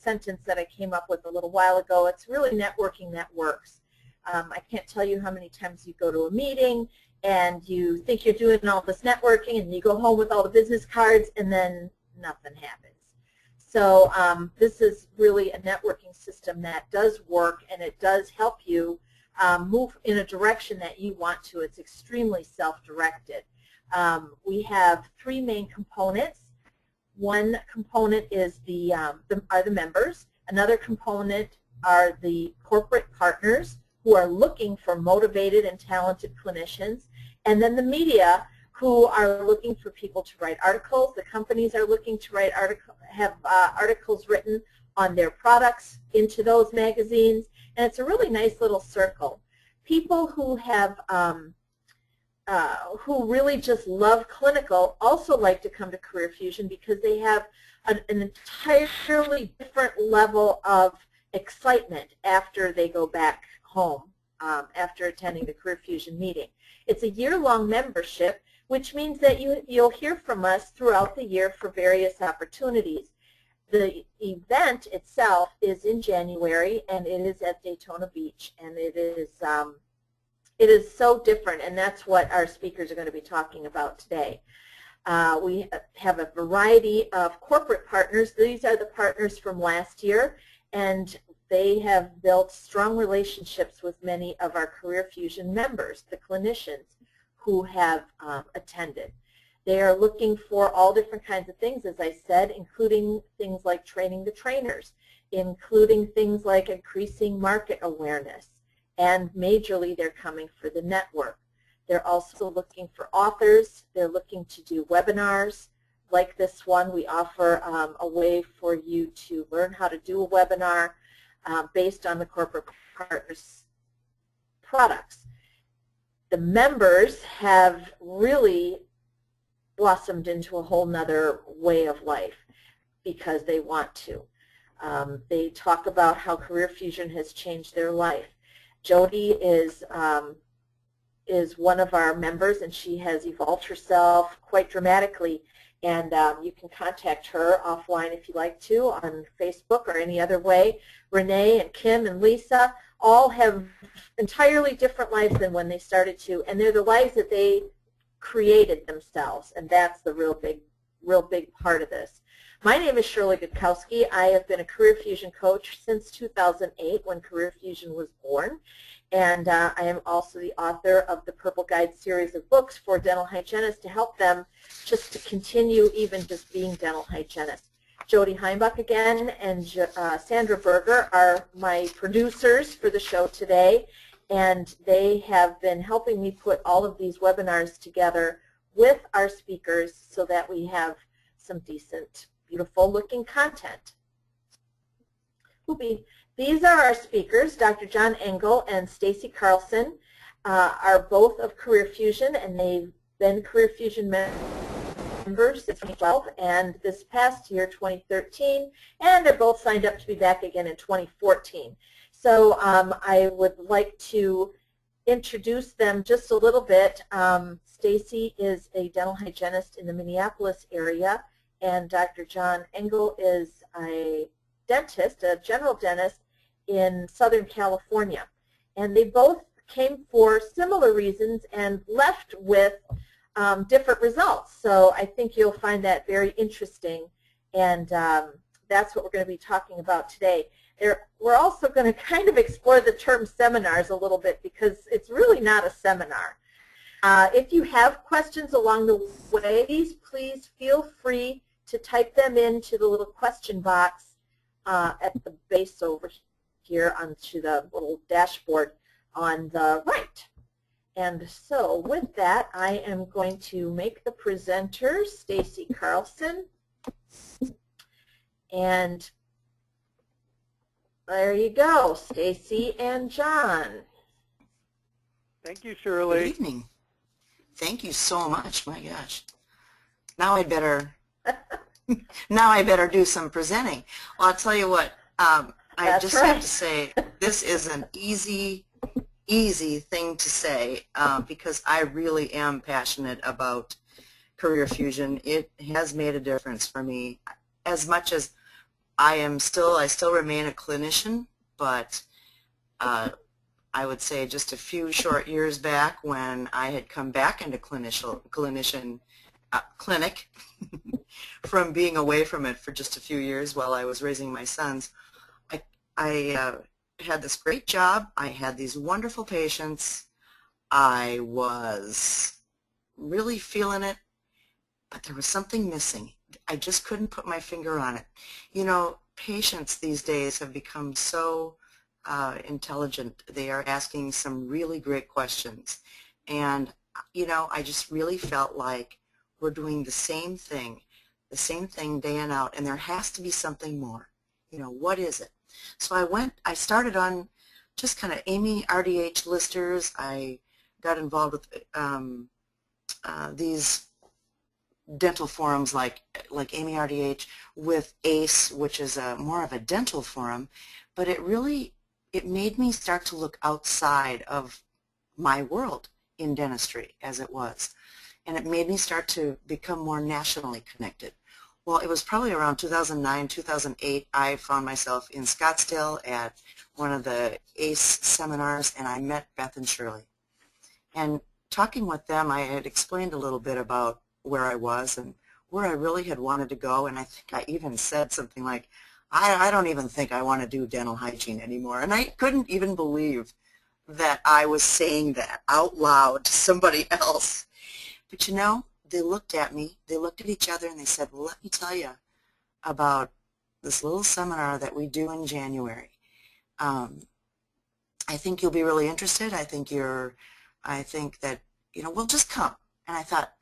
sentence that I came up with a little while ago. It's really networking that works. I can't tell you how many times you go to a meeting and you think you're doing all this networking and you go home with all the business cards and then nothing happens. So this is really a networking system that does work, and it does help you move in a direction that you want to. It's extremely self-directed. We have three main components. One component is are the members. Another component are the corporate partners who are looking for motivated and talented clinicians. And then the media, who are looking for people to write articles. The companies are looking to write have articles written on their products into those magazines. And it's a really nice little circle. People who have who really just love clinical also like to come to Career Fusion because they have an entirely different level of excitement after they go back home after attending the Career Fusion meeting. It's a year-long membership, which means that you'll hear from us throughout the year for various opportunities. The event itself is in January, and it is at Daytona Beach, and it is so different, and that's what our speakers are going to be talking about today. We have a variety of corporate partners. These are the partners from last year, and they have built strong relationships with many of our Career Fusion members, the clinicians who have attended. They are looking for all different kinds of things, as I said, including things like training the trainers, including things like increasing market awareness, and majorly they're coming for the network. They're also looking for authors. They're looking to do webinars like this one. We offer a way for you to learn how to do a webinar based on the corporate partners' products. The members have really blossomed into a whole nother way of life because they want to. They talk about how Career Fusion has changed their life. Jody is one of our members, and she has evolved herself quite dramatically. And you can contact her offline if you like to on Facebook or any other way. Renee and Kim and Lisa all have entirely different lives than when they started to, and they're the lives that they created themselves, and that's the real big part of this. My name is Shirley Gutkowski. I have been a Career Fusion coach since 2008 when Career Fusion was born, and I am also the author of the Purple Guide series of books for dental hygienists to help them just to continue even just being dental hygienists. Jody Heimbach again and Sandra Berger are my producers for the show today, and they have been helping me put all of these webinars together with our speakers so that we have some decent, beautiful looking content. These are our speakers. Dr. John Engel and Stacy Carlson are both of Career Fusion, and they've been Career Fusion members since 2012 and this past year, 2013, and they're both signed up to be back again in 2014. So I would like to introduce them just a little bit. Stacy is a dental hygienist in the Minneapolis area, and Dr. John Engel is a dentist, a general dentist in Southern California. And they both came for similar reasons and left with different results. So I think you'll find that very interesting, and that's what we're going to be talking about today. We're also going to kind of explore the term seminars a little bit because it's really not a seminar. If you have questions along the way, please feel free to type them into the little question box at the base over here onto the little dashboard on the right. And so with that, I am going to make the presenter Stacy Carlson. And there you go, Stacy and John. Thank you, Shirley. Good evening. Thank you so much. My gosh. Now I better do some presenting. Well, I'll tell you what. I just have to say this is an easy thing to say because I really am passionate about Career Fusion. It has made a difference for me as much as I still remain a clinician, but I would say just a few short years back when I had come back into clinic from being away from it for just a few years while I was raising my sons, I had this great job. I had these wonderful patients. I was really feeling it, but there was something missing. I just couldn't put my finger on it. You know, patients these days have become so intelligent. They are asking some really great questions. And, you know, I just really felt like we're doing the same thing day in out, and there has to be something more. You know, what is it? So I started on just kind of Amy RDH listers. I got involved with these dental forums like Amy RDH, with ACE, which is more of a dental forum, but it made me start to look outside of my world in dentistry as it was, and it made me start to become more nationally connected. Well, it was probably around 2009, 2008, I found myself in Scottsdale at one of the ACE seminars, and I met Beth and Shirley. And talking with them, I had explained a little bit about where I was and where I really had wanted to go, and I think I even said something like, I don't even think I want to do dental hygiene anymore. And I couldn't even believe that I was saying that out loud to somebody else. But you know, they looked at me, they looked at each other, and they said, well, let me tell you about this little seminar that we do in January. I think you'll be really interested. I think that, you know, we'll just come. And I thought,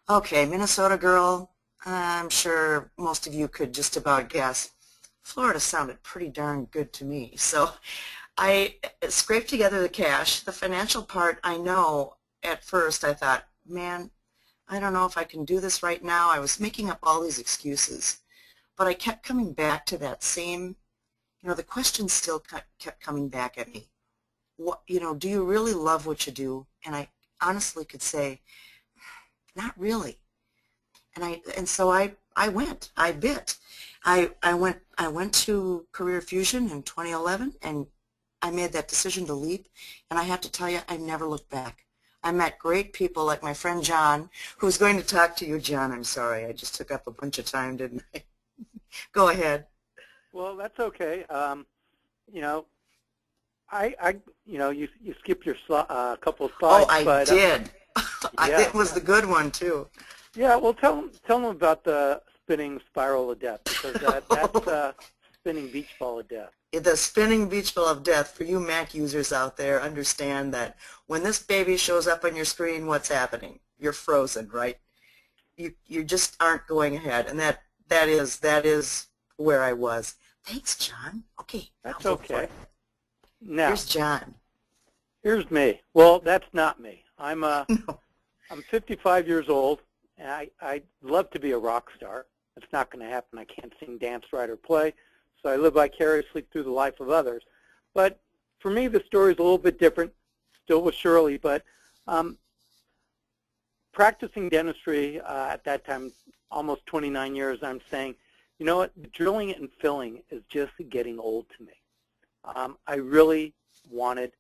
okay, Minnesota girl, I'm sure most of you could just about guess. Florida sounded pretty darn good to me. So I scraped together the cash. The financial part, I know at first I thought, man, I don't know if I can do this right now. I was making up all these excuses. But I kept coming back to that same, you know, the question still kept coming back at me. What, you know, do you really love what you do? And I honestly could say, not really. And so I bit. I went to Career Fusion in 2011, and I made that decision to leap, and I have to tell you, I never looked back. I met great people like my friend John, who's going to talk to you. John, I'm sorry, I just took up a bunch of time, didn't I? Go ahead. Well, that's okay. You know, you know, you skipped your couple of slides. Oh, I did. Yeah. It was the good one too. Yeah. Well, tell them about the spinning spiral of death, because that's spinning beach ball of death. The spinning beach ball of death, for you Mac users out there, understand that when this baby shows up on your screen, what's happening? You're frozen, right? You just aren't going ahead, and that is where I was. Thanks, John. Okay. That's okay. Now, here's John. Here's me. Well, that's not me. I'm No. I'm 55 years old, and I'd love to be a rock star. It's not going to happen. I can't sing, dance, write, or play, so I live vicariously through the life of others. But for me, the story is a little bit different, still with Shirley, but practicing dentistry at that time, almost 29 years, I'm saying, you know what, drilling and filling is just getting old to me. I really wanted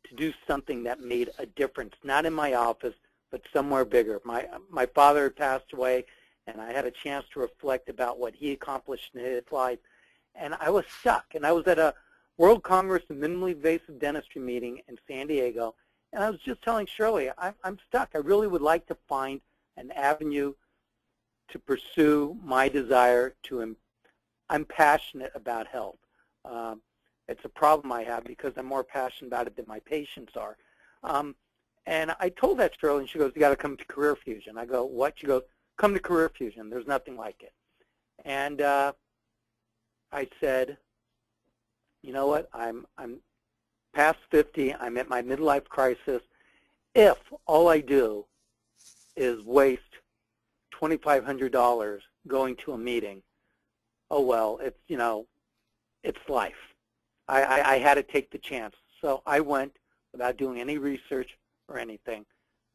to do something that made a difference, not in my office, but somewhere bigger. My father had passed away, and I had a chance to reflect about what he accomplished in his life, and I was stuck. And I was at a World Congress of Minimally Invasive Dentistry meeting in San Diego, and I was just telling Shirley, I'm stuck. I really would like to find an avenue to pursue my desire to, I'm passionate about health. It's a problem I have because I'm more passionate about it than my patients are. And I told that to Shirley, and she goes, you got to come to Career Fusion. I go, what? She goes, come to Career Fusion. There's nothing like it. And I said, you know what? I'm past 50. I'm at my midlife crisis. If all I do is waste $2,500 going to a meeting, oh well, it's, you know, it's life. I had to take the chance. So I went without doing any research or anything.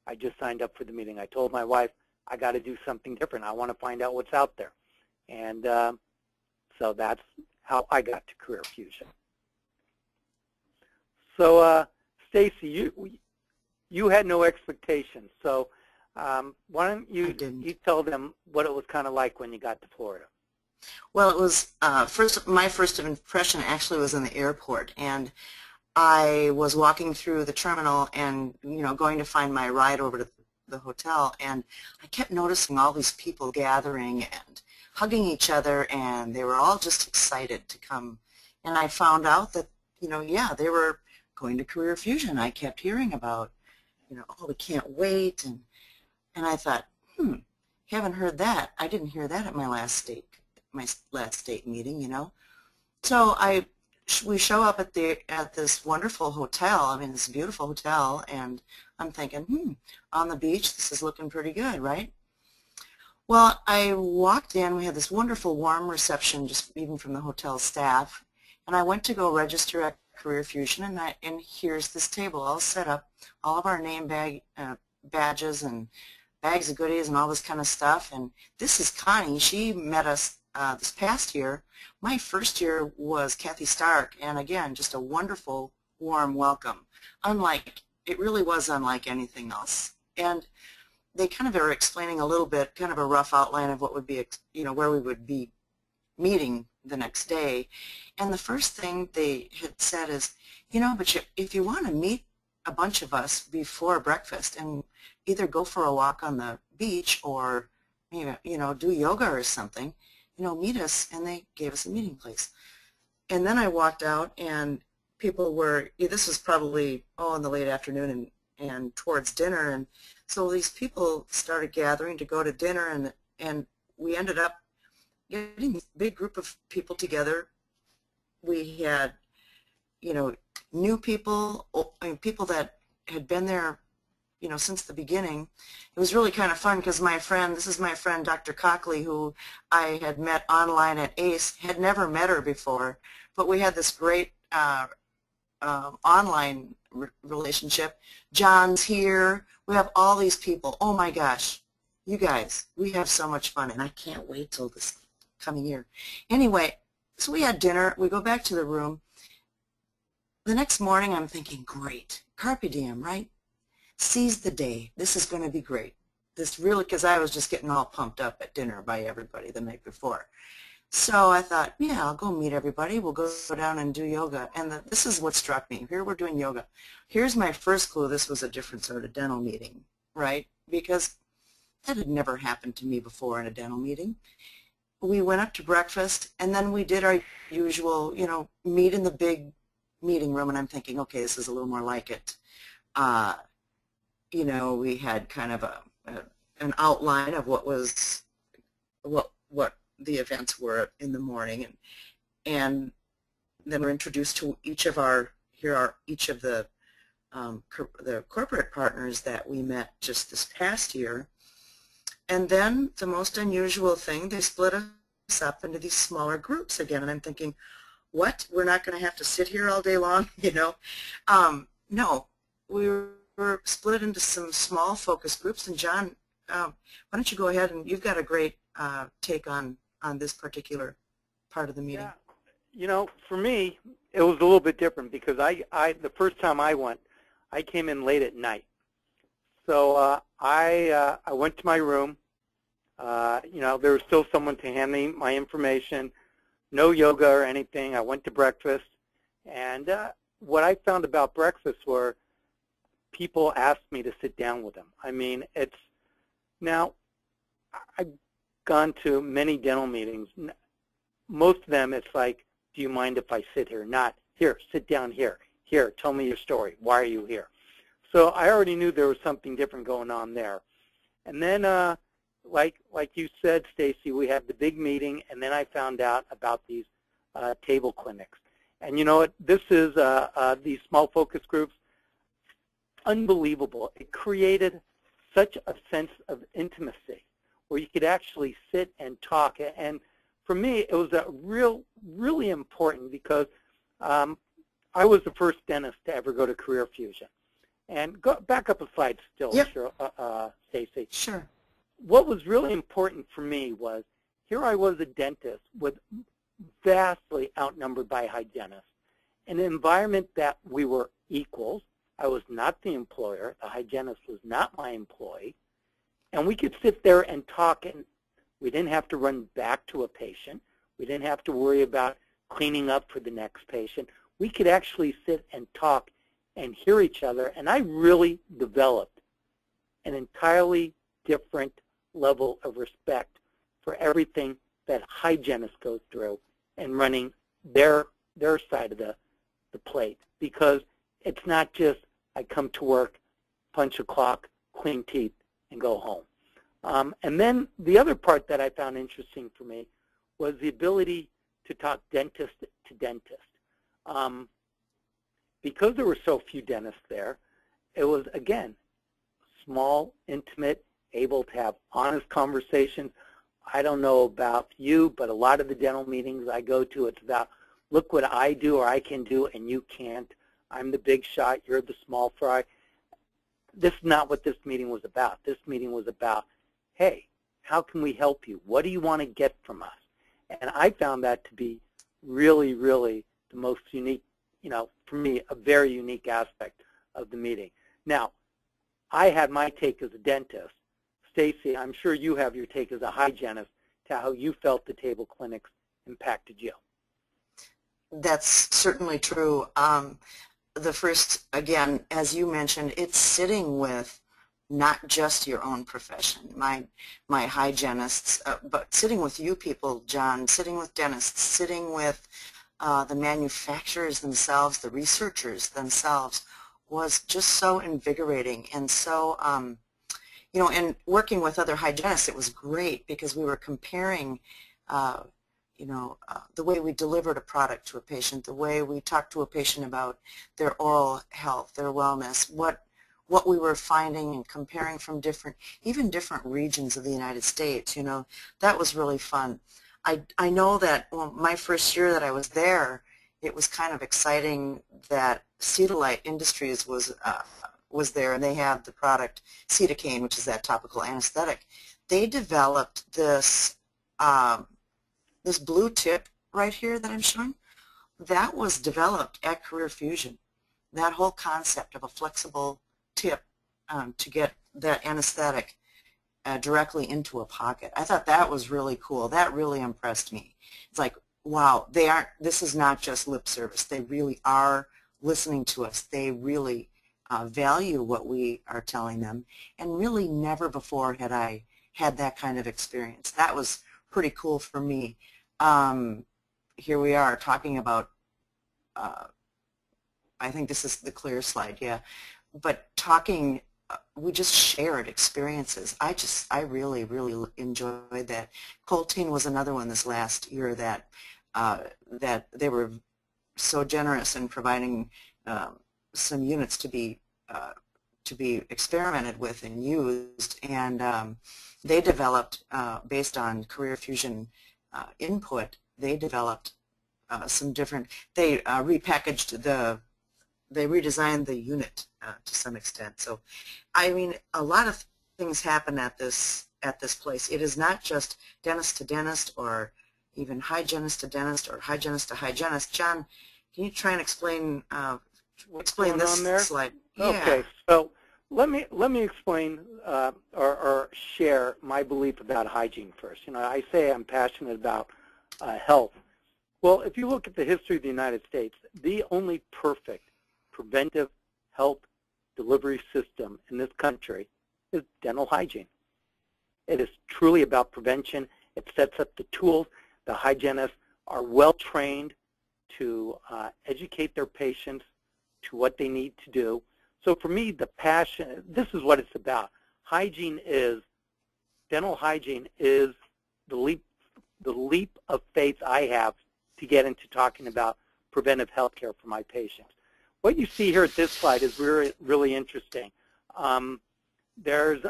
I just signed up for the meeting. I told my wife, I got to do something different. I want to find out what's out there. And So that's how I got to Career Fusion. So Stacy, you had no expectations. So why don't you tell them what it was kind of like when you got to Florida? Well, it was my first impression actually was in the airport, and I was walking through the terminal and going to find my ride over to the hotel, and I kept noticing all these people gathering and hugging each other, and they were all just excited to come. And I found out that yeah, they were going to Career Fusion. I kept hearing about oh, we can't wait, and I thought, haven't heard that. I didn't hear that at my last state meeting, So we show up at this wonderful hotel. I mean, this beautiful hotel, and I'm thinking, on the beach, this is looking pretty good, right? Well, I walked in. We had this wonderful warm reception, just even from the hotel staff, and I went to go register at Career Fusion, and here's this table all set up, all of our name badges and bags of goodies and all this kind of stuff. And this is Connie. She met us this past year. My first year was Kathy Stark, and again, just a wonderful, warm welcome. It really was unlike anything else. And they kind of are explaining a little bit, kind of a rough outline of what would be, where we would be meeting the next day. And the first thing they had said is, but if you want to meet a bunch of us before breakfast and either go for a walk on the beach or, do yoga or something, meet us. And they gave us a meeting place. And then I walked out, and people were, this was probably, in the late afternoon and towards dinner. And so these people started gathering to go to dinner, and we ended up getting a big group of people together. We had, new people, people that had been there, since the beginning. It was really kind of fun because this is my friend Dr. Cockley, who I had met online at ACE, had never met her before, but we had this great online relationship. John's here. We have all these people. Oh my gosh, you guys, we have so much fun, and I can't wait till this coming year. Anyway, so we had dinner. We go back to the room. The next morning, I'm thinking, great, Carpe Diem, right? Seize the day. This is going to be great. This really, because I was just getting all pumped up at dinner by everybody the night before. So I thought, yeah, I'll go meet everybody. We'll go down and do yoga. And this is what struck me. Here we're doing yoga. Here's my first clue. This was a different sort of dental meeting, right? Because that had never happened to me before in a dental meeting. We went up to breakfast, and then we did our usual, meet in the big meeting room, and I'm thinking, okay, this is a little more like it. We had kind of an outline of what the events were in the morning, and then we're introduced to each of the corporate partners that we met just this past year. And then the most unusual thing, they split us up into these smaller groups again, and I'm thinking, what? We're not going to have to sit here all day long, No, we were split into some small focus groups. And John, why don't you go ahead, and you've got a great take on this particular part of the meeting. Yeah, for me, it was a little bit different because the first time I went, I came in late at night. So I went to my room. There was still someone to hand me my information. No yoga or anything. I went to breakfast, and what I found about breakfast were people asked me to sit down with them. I mean, now I've gone to many dental meetings. Most of them, it's like, do you mind if I sit here? Not, here, sit down here. Here, tell me your story. Why are you here? So I already knew there was something different going on there. And then, like you said, Stacy, we had the big meeting, and then I found out about these table clinics. And you know what? This is these small focus groups. Unbelievable. It created such a sense of intimacy where you could actually sit and talk. And for me, it was really important because I was the first dentist to ever go to Career Fusion. And go back up a slide still, yep. Stacy. Sure. What was really important for me was here I was a dentist with vastly outnumbered by hygienists. In an environment that we were equals, I was not the employer, the hygienist was not my employee, and we could sit there and talk, and we didn't have to run back to a patient. We didn't have to worry about cleaning up for the next patient. We could actually sit and talk and hear each other, and I really developed an entirely different level of respect for everything that hygienists go through and running their side of the plate, because it's not just I come to work, punch a clock, clean teeth, and go home. And then the other part that I found interesting for me was the ability to talk dentist to dentist. Because there were so few dentists there, it was, again, small, intimate, able to have honest conversations. I don't know about you, but a lot of the dental meetings I go to, it's about, look what I do or I can do and you can't. I'm the big shot, you're the small fry. This is not what this meeting was about. This meeting was about, hey, how can we help you? What do you want to get from us? And I found that to be really, really the most unique, for me, a very unique aspect of the meeting. Now, I had my take as a dentist. Stacy, I'm sure you have your take as a hygienist to how you felt the table clinics impacted you. That's certainly true. The first, again, as you mentioned, it's sitting with not just your own profession, my hygienists, but sitting with you people, John, sitting with dentists, sitting with the manufacturers themselves, the researchers themselves, was just so invigorating. And so, and working with other hygienists, it was great because we were comparing, the way we delivered a product to a patient, the way we talked to a patient about their oral health, their wellness, what we were finding and comparing from even different regions of the United States. That was really fun. I know that my first year that I was there, it was kind of exciting that Cetolite Industries was there, and they have the product Cetacane, which is that topical anesthetic. They developed this this blue tip right here that I'm showing. That was developed at Career Fusion. That whole concept of a flexible tip to get that anesthetic directly into a pocket. I thought that was really cool. That really impressed me. It's like, wow, this is not just lip service. They really are listening to us. They really value what we are telling them, and really never before had I had that kind of experience. That was pretty cool for me. Here we are talking about, I think this is the clear slide, yeah, but talking, we just shared experiences. I really, really enjoyed that. Colteen was another one this last year that that they were so generous in providing some units to be experimented with and used, and they developed, based on Career Fusion input, they developed some different, they they redesigned the unit to some extent. So, I mean, a lot of things happen at this place. It is not just dentist to dentist, or even hygienist to dentist, or hygienist to hygienist. John, can you try and explain this slide? Okay, yeah. So let me explain or share my belief about hygiene first. I say I'm passionate about health. Well, if you look at the history of the United States, the only perfect preventive health delivery system in this country is dental hygiene. It is truly about prevention. It sets up the tools. The hygienists are well trained to educate their patients to what they need to do. So for me, the passion, this is what it's about. Dental hygiene is the leap of faith I have to get into talking about preventive health care for my patients. What you see here at this slide is really, really interesting. There's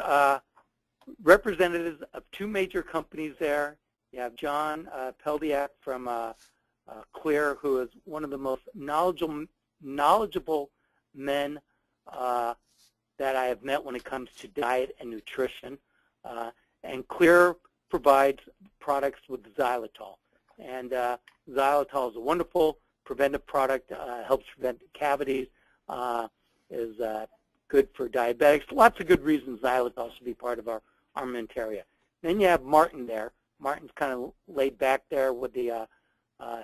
representatives of two major companies there. You have John Peldiak from Clear, who is one of the most knowledgeable men that I have met when it comes to diet and nutrition. And Clear provides products with xylitol. And xylitol is a wonderful preventive product, helps prevent cavities, is good for diabetics. Lots of good reasons xylitol should be part of our armamentarium. Then you have Martin there. Martin's kind of laid back there with the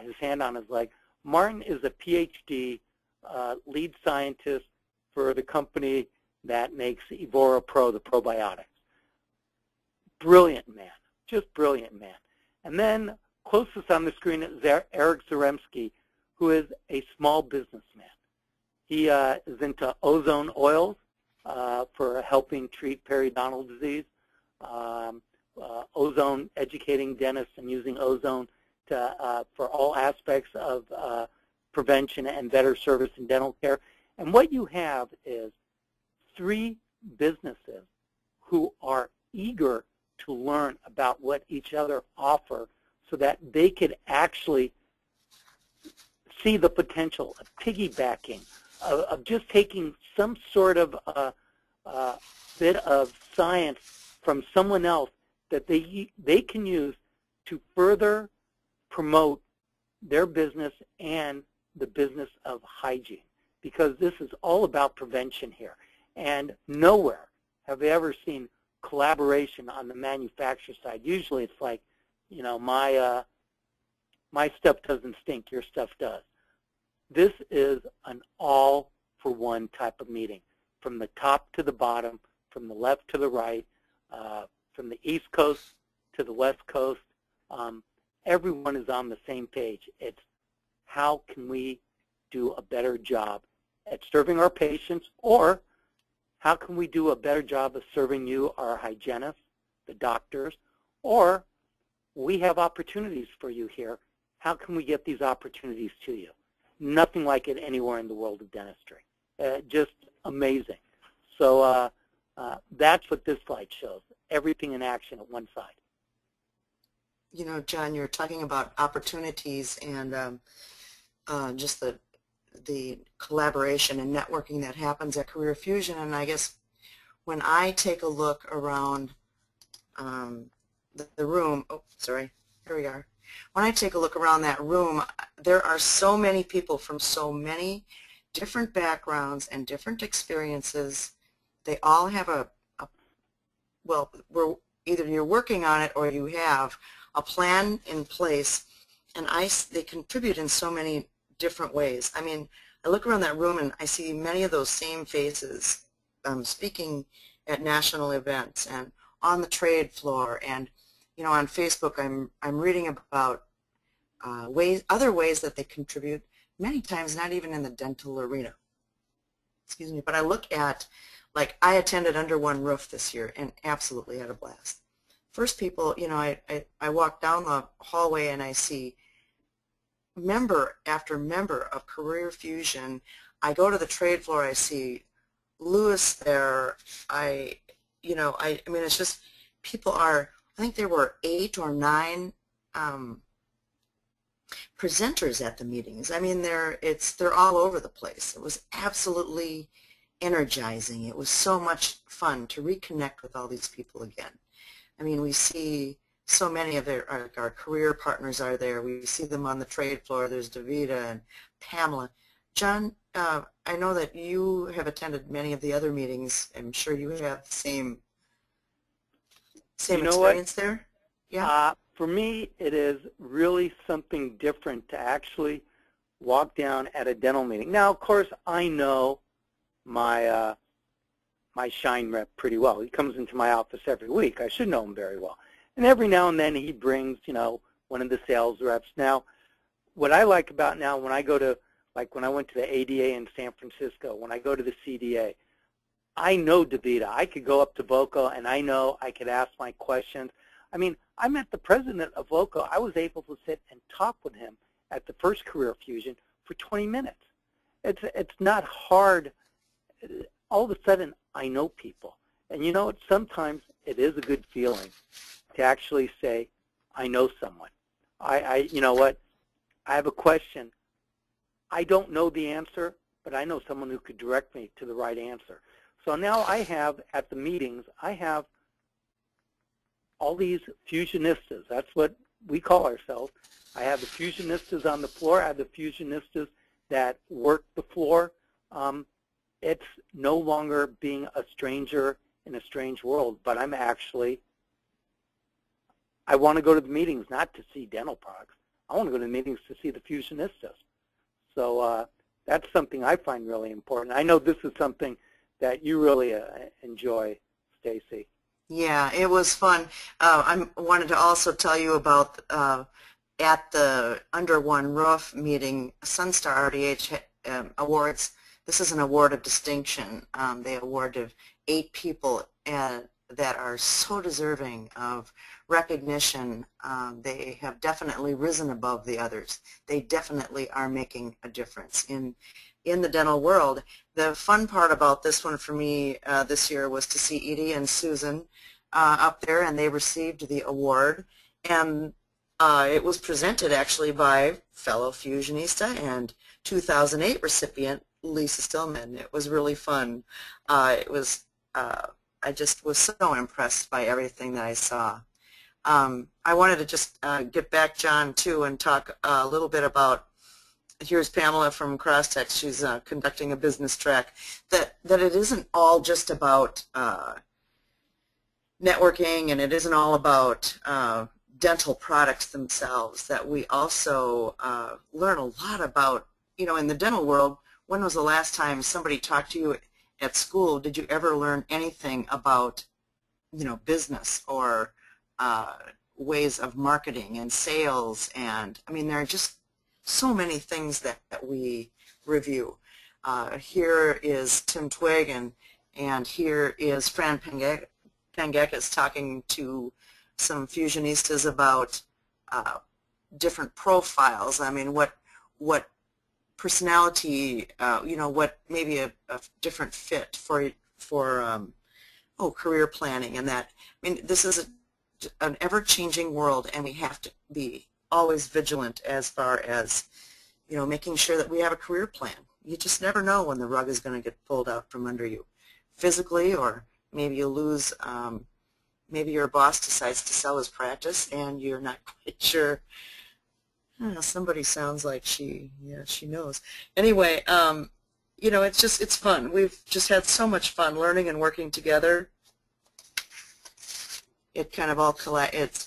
his hand on his leg. Martin is a PhD lead scientist for the company that makes Evora Pro, the probiotics. Brilliant man, just brilliant man. And then closest on the screen is Eric Zaremski, who is a small businessman. He is into ozone oils for helping treat periodontal disease, ozone, educating dentists and using ozone to, for all aspects of prevention and better service in dental care. And what you have is 3 businesses who are eager to learn about what each other offer so that they could actually see the potential of piggybacking, of just taking some sort of bit of science from someone else that they can use to further promote their business and the business of hygiene, because this is all about prevention here. And nowhere have I ever seen collaboration on the manufacturer side. Usually it's like, you know, my stuff doesn't stink, your stuff does. This is an all-for-one type of meeting, from the top to the bottom, from the left to the right, from the East Coast to the West Coast. Everyone is on the same page. It's how can we do a better job at serving our patients, or how can we do a better job of serving you, our hygienists, the doctors, or we have opportunities for you here. How can we get these opportunities to you? Nothing like it anywhere in the world of dentistry. Just amazing. So that's what this slide shows, everything in action at one side. You know, John, you're talking about opportunities and just the collaboration and networking that happens at Career Fusion. And I guess when I take a look around the room, oh, sorry, here we are. When I take a look around that room, there are so many people from so many different backgrounds and different experiences. They all have well, either you're working on it or you have a plan in place, and they contribute in so many different ways. I mean, I look around that room and I see many of those same faces speaking at national events and on the trade floor, and you know, on Facebook I'm reading about other ways that they contribute, many times not even in the dental arena. Excuse me, but I look at, like, I attended Under One Roof this year and absolutely had a blast. First people, you know, I walk down the hallway and I see member after member of Career Fusion. I go to the trade floor, I see Lewis there. I mean, it's just, people are, I think there were 8 or 9 presenters at the meetings. I mean, they're all over the place. It was absolutely energizing. It was so much fun to reconnect with all these people again. I mean, we see so many of our career partners are there. We see them on the trade floor. There's Davida and Pamela. John, I know that you have attended many of the other meetings. I'm sure you have the same experience there. Yeah. For me, it is really something different to actually walk down at a dental meeting. Now, of course, I know my my Shine rep pretty well. He comes into my office every week. I should know him very well. And every now and then he brings, you know, one of the sales reps. Now, what I like about now when I go to, like when I went to the ADA in San Francisco, when I go to the CDA, I know Davida. I could go up to Voco and I know I could ask my questions. I mean, I met the president of Voco. I was able to sit and talk with him at the first Career Fusion for 20 minutes. It's not hard. All of a sudden, I know people. And you know what? Sometimes it is a good feeling to actually say, I know someone. You know what? I have a question. I don't know the answer, but I know someone who could direct me to the right answer. So now I have, at the meetings, I have all these fusionistas. That's what we call ourselves. I have the fusionistas on the floor. I have the fusionistas that work the floor. It's no longer being a stranger in a strange world, but I'm actually, I want to go to the meetings not to see dental products. I want to go to the meetings to see the fusionistas. So that's something I find really important. I know this is something that you really enjoy, Stacy. Yeah, it was fun. I wanted to also tell you about at the Under One Roof meeting, Sunstar RDH awards. This is an award of distinction. They awarded 8 people that are so deserving of recognition. They have definitely risen above the others. They definitely are making a difference in the dental world. The fun part about this one for me this year was to see Edie and Susan up there, and they received the award. And it was presented actually by fellow Fusionista and 2008 recipient Lisa Stillman. It was really fun. I just was so impressed by everything that I saw. I wanted to just get back, John, too, and talk a little bit about, here's Pamela from Crosstex. She's conducting a business track, that it isn't all just about networking, and it isn't all about dental products themselves, that we also learn a lot about, in the dental world. When was the last time somebody talked to you at school? Did you ever learn anything about, business or ways of marketing and sales? And I mean, there are just so many things that we review. Here is Tim Twig, and here is Fran Pangakis talking to some fusionistas about different profiles. I mean, what personality, what maybe a different fit for career planning, and that. I mean, this is an ever-changing world, and we have to be always vigilant as far as, making sure that we have a career plan. You just never know when the rug is going to get pulled out from under you, physically, or maybe you lose. Maybe your boss decides to sell his practice, and you're not quite sure. Somebody sounds like she knows. Anyway, it's fun. We've just had so much fun learning and working together. It kind of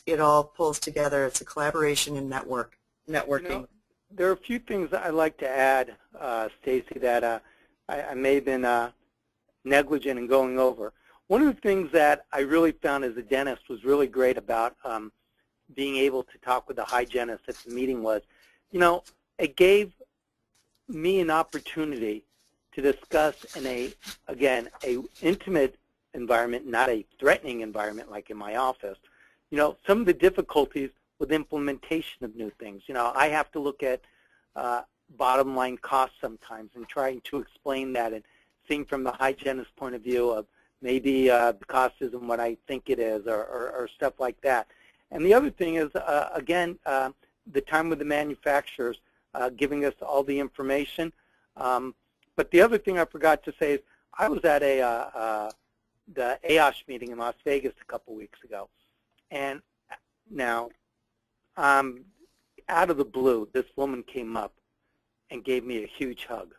it all pulls together. It's a collaboration and networking. There are a few things I'd like to add, Stacy, that I may have been negligent in going over. One of the things that I really found as a dentist was really great about being able to talk with the hygienist at the meeting was, it gave me an opportunity to discuss in a intimate environment, not a threatening environment like in my office, some of the difficulties with implementation of new things. I have to look at bottom line costs sometimes and trying to explain that and seeing from the hygienist's point of view of maybe the cost isn't what I think it is, or stuff like that. And the other thing is, the time with the manufacturers giving us all the information. But the other thing I forgot to say is I was at the AOSH meeting in Las Vegas a couple weeks ago. And now, out of the blue, this woman came up and gave me a huge hug.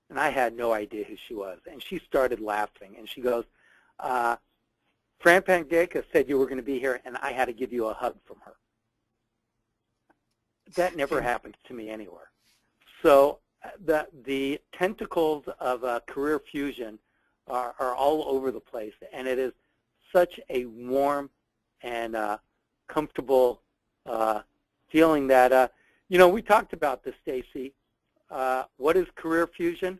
And I had no idea who she was. And she started laughing. And she goes, Fran Pangakis said you were going to be here, and I had to give you a hug from her. That never happens to me anywhere. So the tentacles of career fusion are all over the place, and it is such a warm and comfortable feeling that, we talked about this, Stacy. What is career fusion?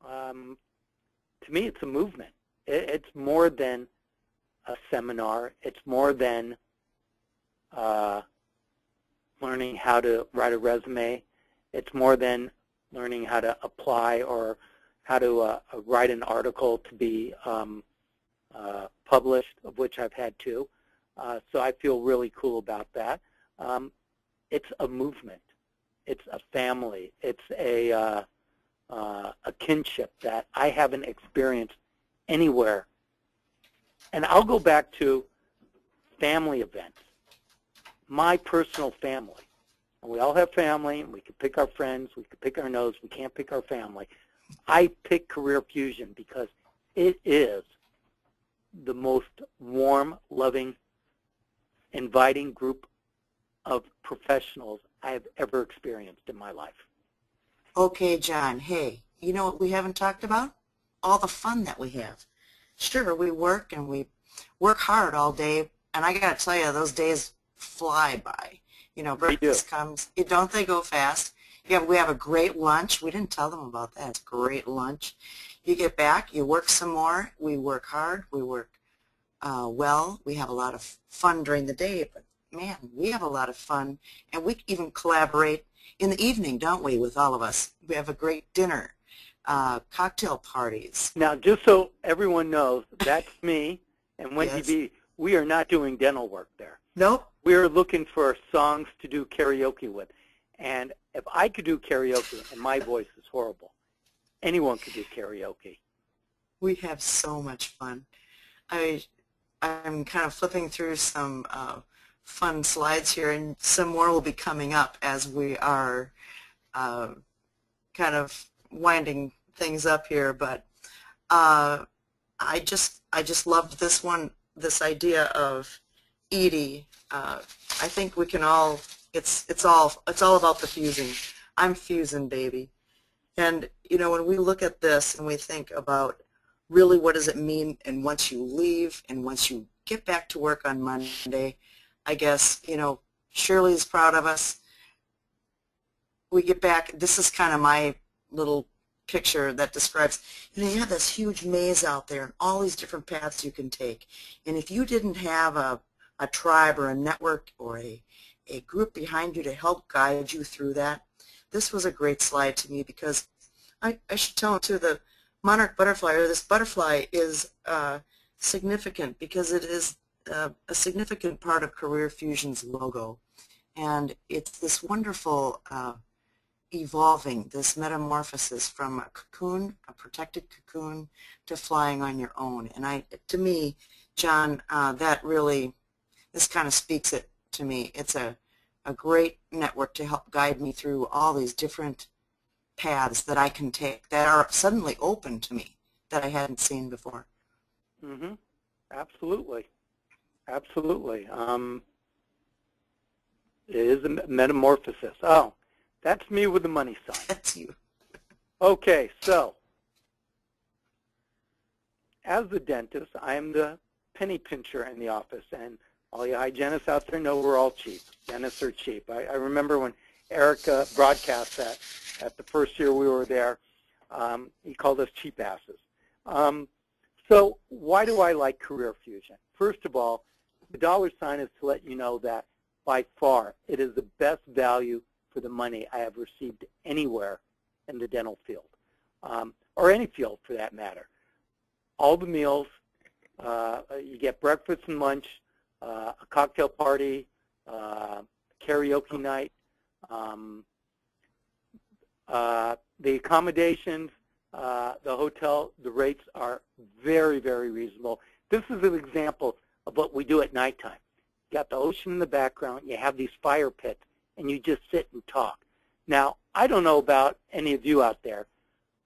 To me, it's a movement. It's more than a seminar. It's more than learning how to write a resume. It's more than learning how to apply or how to write an article to be published, of which I've had two. So I feel really cool about that. It's a movement. It's a family. It's a kinship that I haven't experienced anywhere. And I'll go back to family events. My personal family. and we all have family, and we can pick our friends, we can pick our nose, we can't pick our family. I pick Career Fusion because it is the most warm, loving, inviting group of professionals I have ever experienced in my life. Okay, John, hey, you know what we haven't talked about? All the fun that we have. Sure, we work and we work hard all day, and I got to tell you, those days fly by. You know, breakfast comes, don't they go fast? Yeah, we have a great lunch. We didn't tell them about that. It's great lunch. You get back, you work some more. We work hard. We work well. We have a lot of fun during the day, but man, we have a lot of fun, and we even collaborate in the evening, don't we, with all of us? We have a great dinner, cocktail parties. Now, just so everyone knows, that's me and Wendy B. We are not doing dental work there. Nope. We are looking for songs to do karaoke with. And if I could do karaoke, and my voice is horrible, anyone could do karaoke. We have so much fun. I'm kind of flipping through some fun slides here, and some more will be coming up as we are kind of winding things up here. But I just loved this one, this idea of Edie. I think we can all. It's all about the fusing. I'm fusing, baby. And you know, when we look at this and we think about really what does it mean, and once you leave and once you get back to work on Monday, I guess, you know, Shirley is proud of us. We get back, this is kind of my little picture that describes, you know, you have this huge maze out there and all these different paths you can take. And if you didn't have a tribe or a network or a group behind you to help guide you through that, this was a great slide to me, because I should tell them too, the monarch butterfly, or this butterfly, is significant because it is a significant part of Career Fusion's logo. And it's this wonderful evolving, this metamorphosis from a cocoon, a protected cocoon, to flying on your own. And to me, John, that really, this kind of speaks it to me. It's a great network to help guide me through all these different paths that I can take that are suddenly open to me that I hadn't seen before. Mm-hmm. Absolutely. Absolutely. It is a metamorphosis. Oh, that's me with the money sign. That's you. Okay, so as the dentist, I am the penny pincher in the office, and all you hygienists out there know we're all cheap. Dentists are cheap. I remember when Eric broadcast that at the first year we were there, he called us cheap asses. So why do I like Career Fusion? First of all, the dollar sign is to let you know that by far it is the best value for the money I have received anywhere in the dental field, or any field for that matter. All the meals, you get breakfast and lunch, a cocktail party, karaoke night, the accommodations, the hotel, the rates are very, very reasonable. This is an example of what we do at nighttime. You got the ocean in the background, you have these fire pits, and you just sit and talk. Now, I don't know about any of you out there,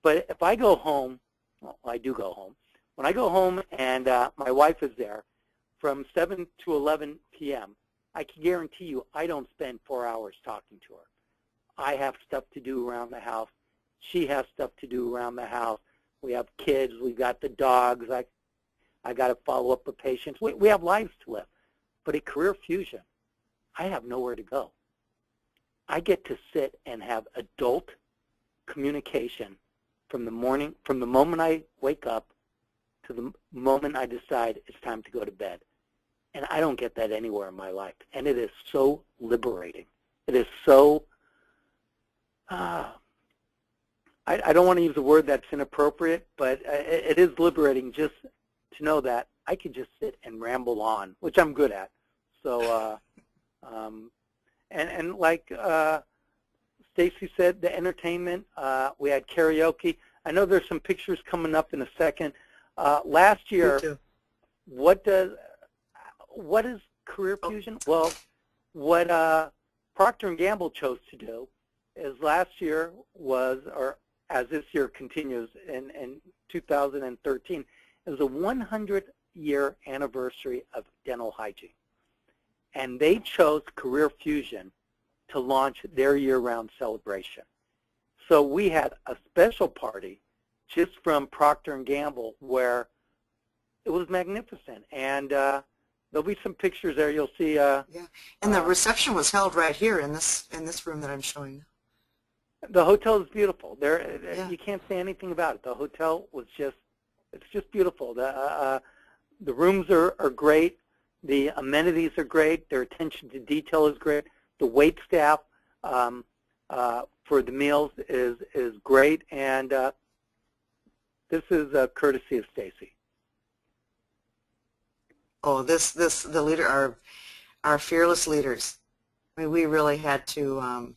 but if I go home, well, I do go home. When I go home and my wife is there, from 7 to 11 p.m., I can guarantee you I don't spend 4 hours talking to her. I have stuff to do around the house. She has stuff to do around the house. We have kids. We've got the dogs. I got to follow up with patients. We have lives to live. But at Career Fusion, I have nowhere to go. I get to sit and have adult communication from the moment I wake up to the moment I decide it's time to go to bed. And I don't get that anywhere in my life. And it is so liberating. It is so, I don't want to use a word that's inappropriate, but it is liberating just to know that I could just sit and ramble on, which I'm good at. So, and like Stacy said, the entertainment, we had karaoke. I know there's some pictures coming up in a second. Last year, what is Career Fusion? Well, what Procter & Gamble chose to do is last year was, or as this year continues in 2013, is a 100-year anniversary of dental hygiene. And they chose Career Fusion to launch their year-round celebration. So we had a special party just from Procter & Gamble where it was magnificent. And there'll be some pictures there. You'll see. Yeah, and the reception was held right here in this room that I'm showing you. The hotel is beautiful. There, Yeah. You can't say anything about it. The hotel was it's just beautiful. The rooms are great. The amenities are great. Their attention to detail is great. The wait staff for the meals is great. And this is courtesy of Stacy. Oh, the leader, our fearless leaders. I mean, we really had to.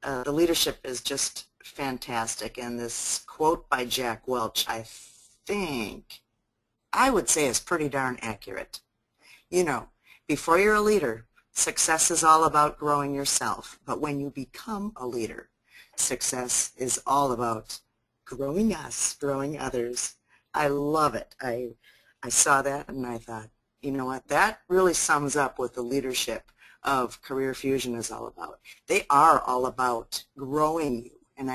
The leadership is just fantastic, and this quote by Jack Welch, I would say is pretty darn accurate. You know, before you're a leader, success is all about growing yourself, but when you become a leader, success is all about growing us, growing others. I love it. I saw that and I thought, you know what, that really sums up what the leadership of Career Fusion is all about. They are all about growing you, and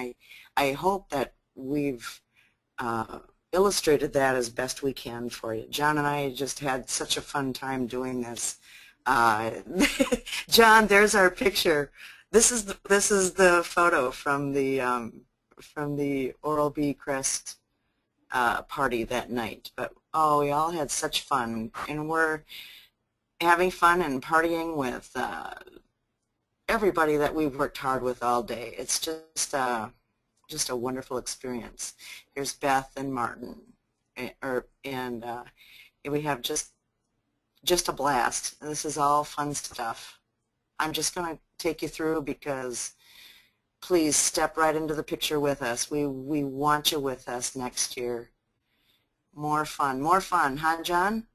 I hope that we've illustrated that as best we can for you. John and I just had such a fun time doing this. John, there's our picture. This is the photo from the Oral-B Crest party that night. But oh, we all had such fun, and we're having fun and partying with everybody that we've worked hard with all day. It's just a wonderful experience. Here's Beth and Martin, and we have just a blast. This is all fun stuff. I'm just going to take you through because please step right into the picture with us. We want you with us next year. More fun, huh, John?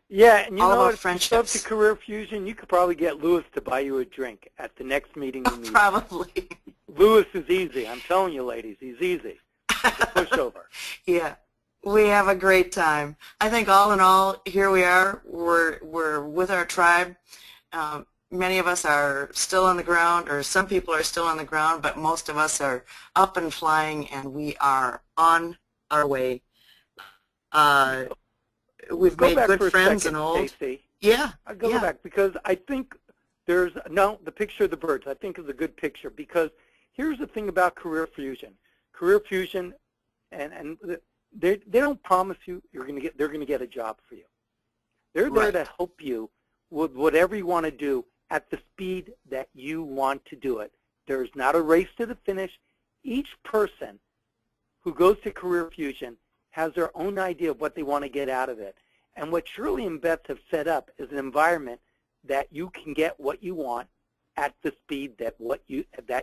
Yeah, and you all know what, if you stuff to Career Fusion, you could probably get Lewis to buy you a drink at the next meeting you meet. Probably. Lewis is easy. I'm telling you, ladies, he's easy. He's a pushover. Yeah, we have a great time. I think all in all, here we are. We're with our tribe. Many of us are still on the ground, or some people are still on the ground, but most of us are up and flying, and we are on our way. We've made good friends and old. Stacey. Yeah. I'll go back because I think the picture of the birds I think is a good picture, because here's the thing about Career Fusion. Career Fusion, and they don't promise you they're going to get a job for you. They're there to help you with whatever you want to do at the speed that you want to do it. There's not a race to the finish. Each person who goes to Career Fusion has their own idea of what they want to get out of it. And what Shirley and Beth have set up is an environment that you can get what you want at the speed that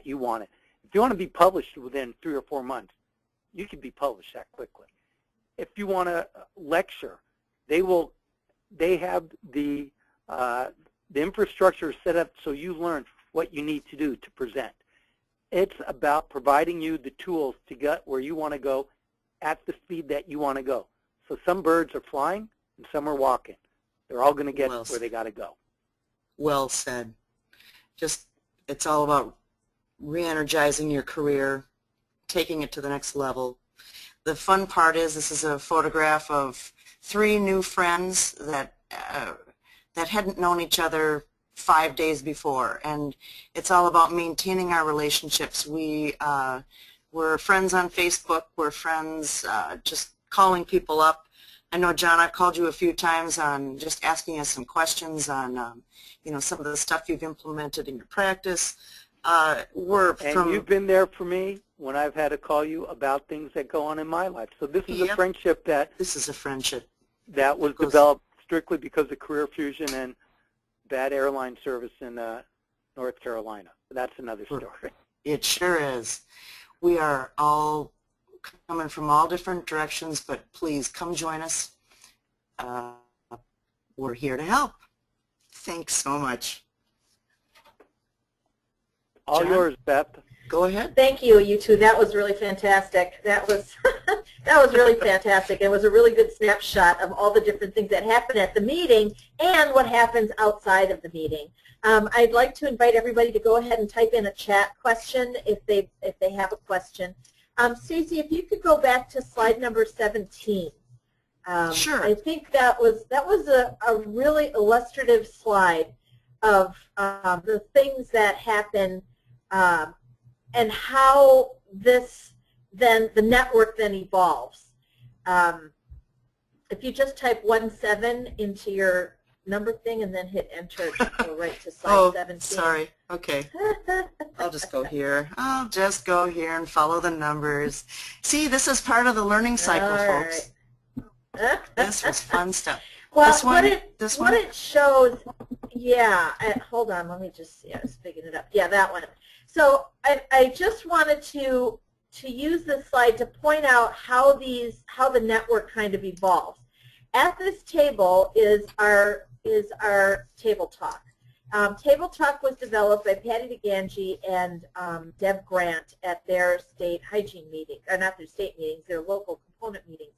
you want it. If you want to be published within 3 or 4 months, you can be published that quickly. If you want to lecture, they have the infrastructure set up so you learn what you need to do to present. It's about providing you the tools to get where you want to go at the speed that you want to go. So some birds are flying and some are walking. They're all going to get where they got to go. Well said. It's all about re-energizing your career, taking it to the next level. The fun part is this is a photograph of 3 new friends that hadn't known each other 5 days before, and it's all about maintaining our relationships. We're friends on Facebook. We're friends just calling people up. I know, John, I've called you a few times on just asking us some questions on, some of the stuff you've implemented in your practice. You've been there for me when I've had to call you about things that go on in my life. So this is a friendship that was developed strictly because of Career Fusion and bad airline service in North Carolina. That's another story. It sure is. We are all coming from all different directions, but please come join us. We're here to help. Thanks so much. All John? yours, Beth. Go ahead. Thank you, you two. That was really fantastic. That was that was really fantastic. It was a really good snapshot of all the different things that happen at the meeting and what happens outside of the meeting. I'd like to invite everybody to go ahead and type in a chat question if they have a question. Stacy, if you could go back to slide number 17. Sure. I think that was a really illustrative slide of the things that happen and how the network then evolves. If you just type 17 into your number thing and then hit enter, it should go right to slide 17. Sorry. Okay. I'll just go here. I'll just go here and follow the numbers. See, this is part of the learning cycle, All folks. right. This was fun stuff. Well, what it shows, yeah, hold on, let me just see, I was picking it up. Yeah, that one. So I just wanted to use this slide to point out how the network kind of evolves. At this table is our Table Talk. Table Talk was developed by Patty DeGangi and Deb Grant at their state hygiene meeting, or not their state meetings, their local component meetings.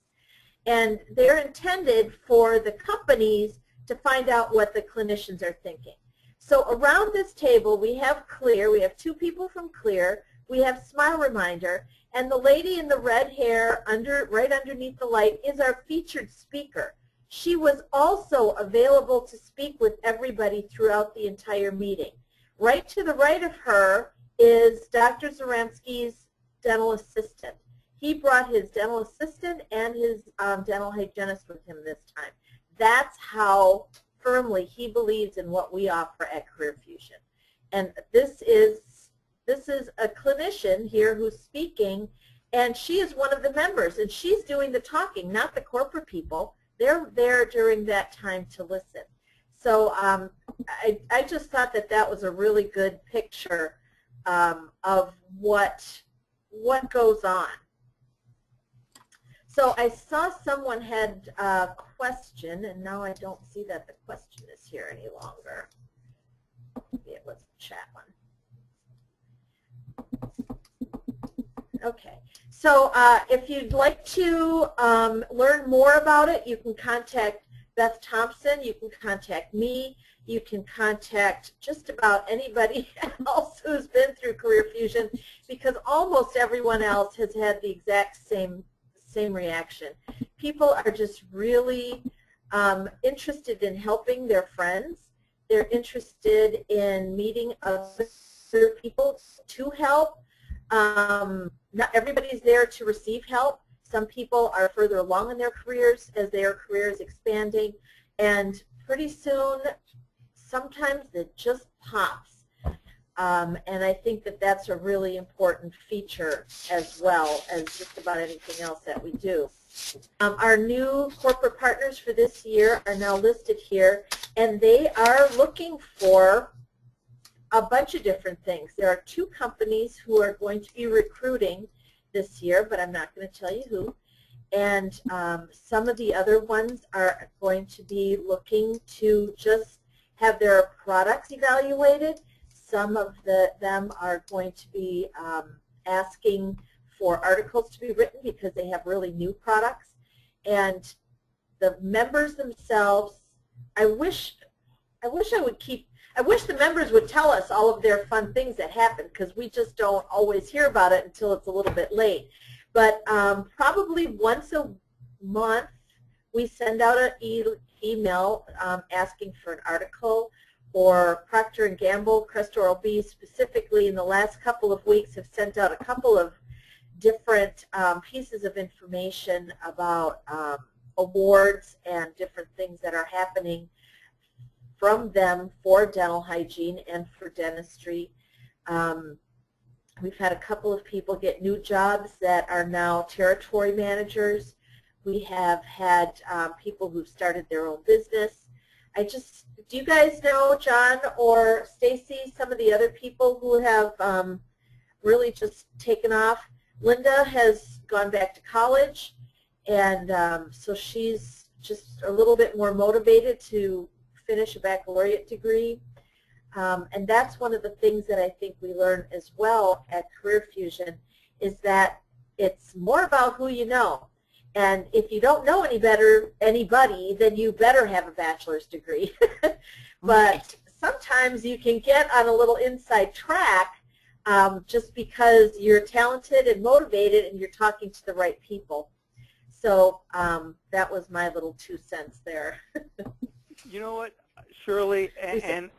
And they're intended for the companies to find out what the clinicians are thinking. So around this table we have Clear, we have two people from Clear, we have Smile Reminder, and the lady in the red hair right underneath the light is our featured speaker. She was also available to speak with everybody throughout the entire meeting. Right to the right of her is Dr. Zaramsky's dental assistant. He brought his dental assistant and his dental hygienist with him this time. That's how firmly he believes in what we offer at Career Fusion. And this is a clinician here who's speaking, and she is one of the members, and she's doing the talking, not the corporate people. They're there during that time to listen. So I just thought that was a really good picture of what goes on. So I saw someone had a question, and now I don't see that the question is here any longer. Maybe it was the chat one. Okay. So if you'd like to learn more about it, you can contact Beth Thompson. You can contact me. You can contact just about anybody else who's been through Career Fusion, because almost everyone else has had the exact same reaction. People are just really interested in helping their friends. They're interested in meeting other people to help. Not everybody's there to receive help. Some people are further along in their careers as their career is expanding, and pretty soon sometimes it just pops. And I think that's a really important feature as well as just about anything else that we do. Our new corporate partners for this year are now listed here, and they are looking for a bunch of different things. There are two companies who are going to be recruiting this year, but I'm not going to tell you who. And some of the other ones are going to be looking to just have their products evaluated. Some of them are going to be asking for articles to be written because they have really new products. And the members themselves, I wish the members would tell us all of their fun things that happen, because we just don't always hear about it until it's a little bit late. But probably once a month we send out an email asking for an article, or Procter & Gamble, Crest Oral-B specifically in the last couple of weeks have sent out a couple of different pieces of information about awards and different things that are happening from them for dental hygiene and for dentistry. We've had a couple of people get new jobs that are now territory managers. We have had people who've started their own business. Do you guys know, John or Stacy, some of the other people who have really just taken off? Linda has gone back to college, and so she's just a little bit more motivated to finish a baccalaureate degree. And that's one of the things that I think we learn as well at Career Fusion, is that it's more about who you know. And if you don't know anybody, then you better have a bachelor's degree. But sometimes you can get on a little inside track just because you're talented and motivated and you're talking to the right people. So that was my little 2 cents there. You know what, Shirley, and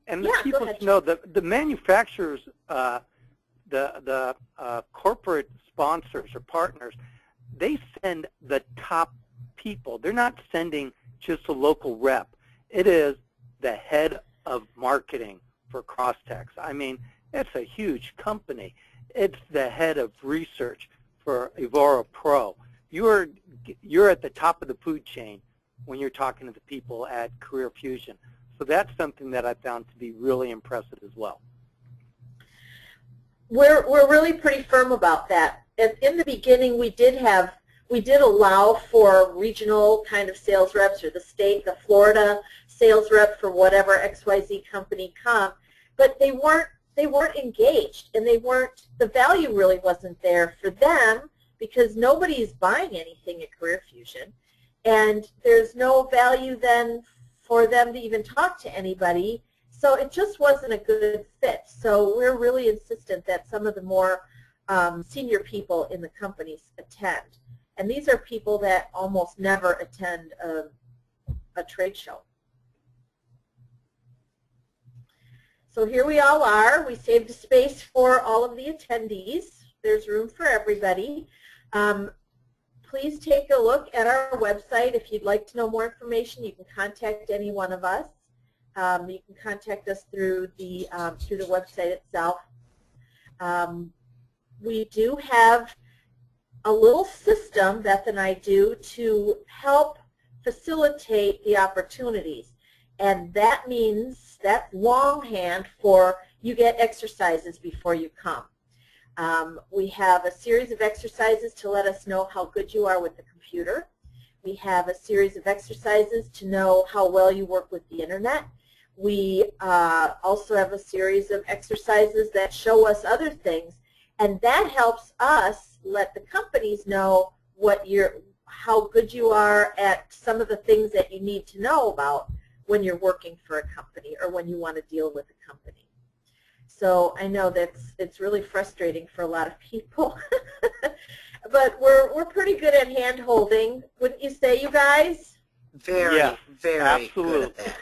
the Yeah, people to know, the manufacturers, the corporate sponsors or partners, they send the top people. They're not sending just a local rep. It is the head of marketing for Crosstex. I mean, it's a huge company. It's the head of research for Evora Pro. You're at the top of the food chain when you're talking to the people at Career Fusion. So that's something that I found to be really impressive as well. We're really pretty firm about that. In the beginning, we did allow for regional kind of sales reps, or the Florida sales rep for whatever XYZ company come, but they weren't engaged, and the value really wasn't there for them, because nobody's buying anything at Career Fusion, and there's no value then for them to even talk to anybody. So it just wasn't a good fit. So we're really insistent that some of the more senior people in the companies attend. And these are people that almost never attend a trade show. So here we all are. We saved a space for all of the attendees. There's room for everybody. Please take a look at our website. If you'd like to know more information, you can contact any one of us. You can contact us through the website itself. We do have a little system, Beth and I do, to help facilitate the opportunities. And that means, that's longhand for you get exercises before you come. We have a series of exercises to let us know how good you are with the computer. We have a series of exercises to know how well you work with the internet. We also have a series of exercises that show us other things, and that helps us let the companies know how good you are at some of the things that you need to know about when you're working for a company or when you want to deal with a company. So I know it's really frustrating for a lot of people, but we're pretty good at hand-holding, wouldn't you say, you guys? Very absolutely. good at that.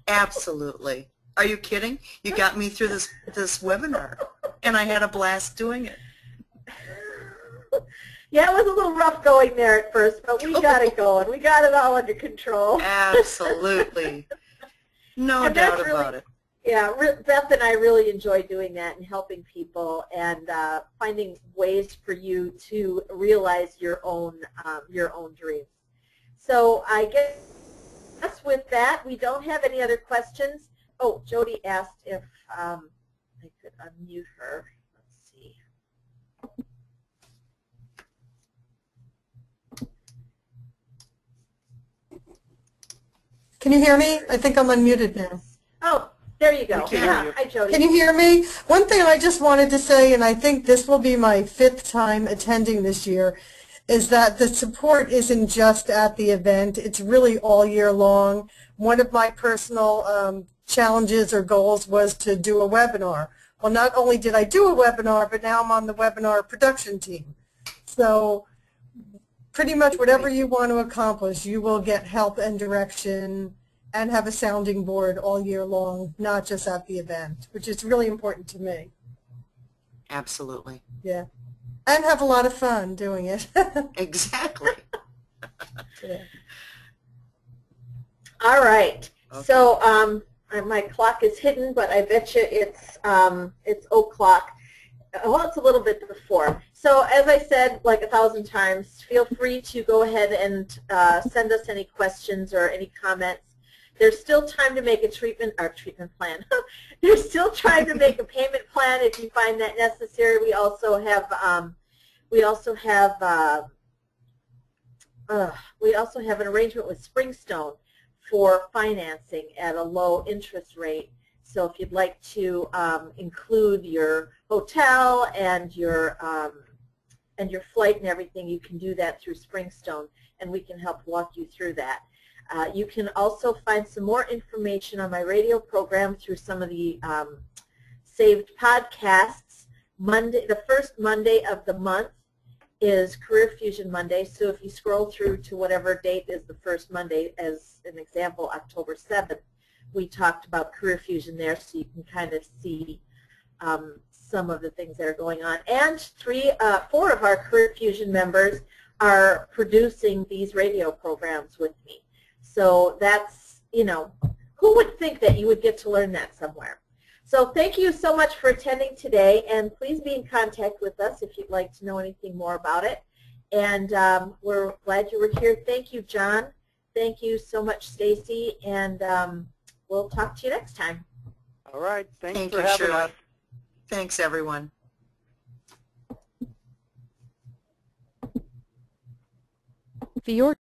Absolutely. Are you kidding? You got me through this webinar, and I had a blast doing it. Yeah, it was a little rough going there at first, but we got it going. We got it all under control. Absolutely. No doubt about it. Yeah, Beth and I really enjoy doing that and helping people and finding ways for you to realize your own dreams. So I guess with that, we don't have any other questions. Oh, Jody asked if I could unmute her. Let's see. Can you hear me? I think I'm unmuted now. Oh, there you go. Yeah. Hi, Jody. Can you hear me? One thing I just wanted to say, and I think this will be my 5th time attending this year, is that the support isn't just at the event. It's really all year long. One of my personal challenges or goals was to do a webinar. Well, not only did I do a webinar, but now I'm on the webinar production team. So pretty much whatever you want to accomplish, you will get help and direction and have a sounding board all year long, not just at the event, which is really important to me. Absolutely. Yeah. And have a lot of fun doing it. Exactly. Yeah. All right. Okay. So my clock is hidden, but I bet you it's o'clock. Well, it's a little bit before. So as I said like 1,000 times, feel free to go ahead and send us any questions or any comments. There's still time to make a treatment plan. There's still time to make a payment plan if you find that necessary. We also have an arrangement with Springstone for financing at a low interest rate. So if you'd like to include your hotel and your flight and everything, you can do that through Springstone, and we can help walk you through that. You can also find some more information on my radio program through some of the saved podcasts. The first Monday of the month is Career Fusion Monday, so if you scroll through to whatever date is the first Monday, as an example, October 7th, we talked about Career Fusion there, so you can kind of see some of the things that are going on. And 4 of our Career Fusion members are producing these radio programs with me. So that's, you know, who would think that you would get to learn that somewhere? So thank you so much for attending today, and please be in contact with us if you'd like to know anything more about it. And we're glad you were here. Thank you, John. Thank you so much, Stacy, and we'll talk to you next time. All right. Thanks Thank for you, having Shirley. us. Thanks, everyone. For your